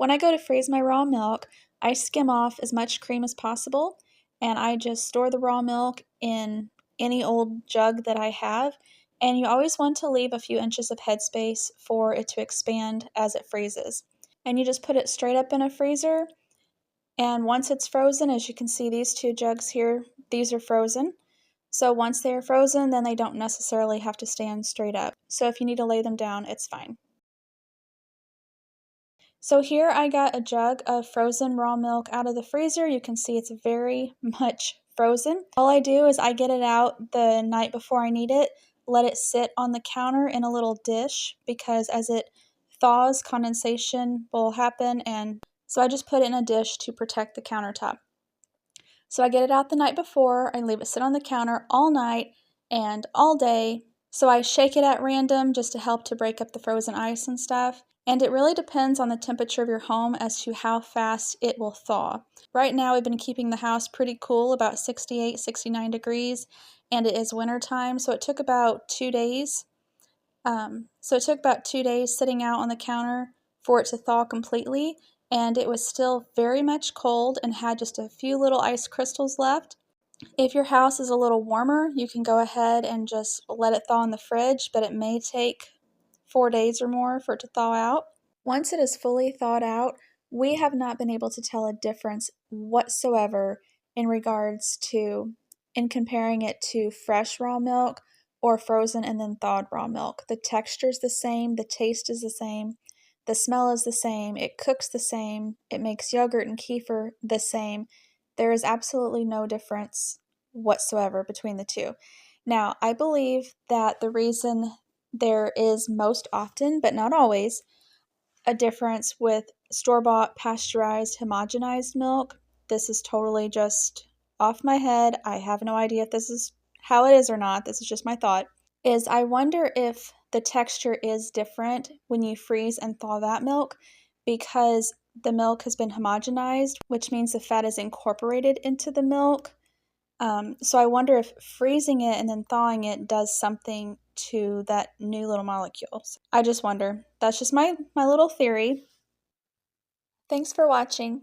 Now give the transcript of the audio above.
When I go to freeze my raw milk, I skim off as much cream as possible, and I just store the raw milk in any old jug that I have. And you always want to leave a few inches of headspace for it to expand as it freezes. And you just put it straight up in a freezer, and once it's frozen, as you can see, these two jugs here, these are frozen. So once they are frozen, then they don't necessarily have to stand straight up. So if you need to lay them down, it's fine. So here I got a jug of frozen raw milk out of the freezer. You can see it's very much frozen. All I do is I get it out the night before I need it, let it sit on the counter in a little dish, because as it thaws, condensation will happen, and so I just put it in a dish to protect the countertop. So I get it out the night before, I leave it sit on the counter all night and all day. So I shake it at random just to help to break up the frozen ice and stuff. And it really depends on the temperature of your home as to how fast it will thaw. Right now we've been keeping the house pretty cool, about 68, 69 degrees, and it is winter time, so it took about 2 days. Sitting out on the counter for it to thaw completely, and it was still very much cold and had just a few little ice crystals left. If your house is a little warmer, you can go ahead and just let it thaw in the fridge, but it may take 4 days or more for it to thaw out. Once it is fully thawed out, we have not been able to tell a difference whatsoever in comparing it to fresh raw milk or frozen and then thawed raw milk. The texture is the same, the taste is the same, the smell is the same, it cooks the same, it makes yogurt and kefir the same. There is absolutely no difference whatsoever between the two. Now, I believe that the reason there is most often, but not always, a difference with store-bought pasteurized homogenized milk, this is totally just off my head, I have no idea if this is how it is or not, this is just my thought, is I wonder if the texture is different when you freeze and thaw that milk because the milk has been homogenized, which means the fat is incorporated into the milk. So I wonder if freezing it and then thawing it does something to that new little molecule. I just wonder. That's just my little theory. Thanks for watching.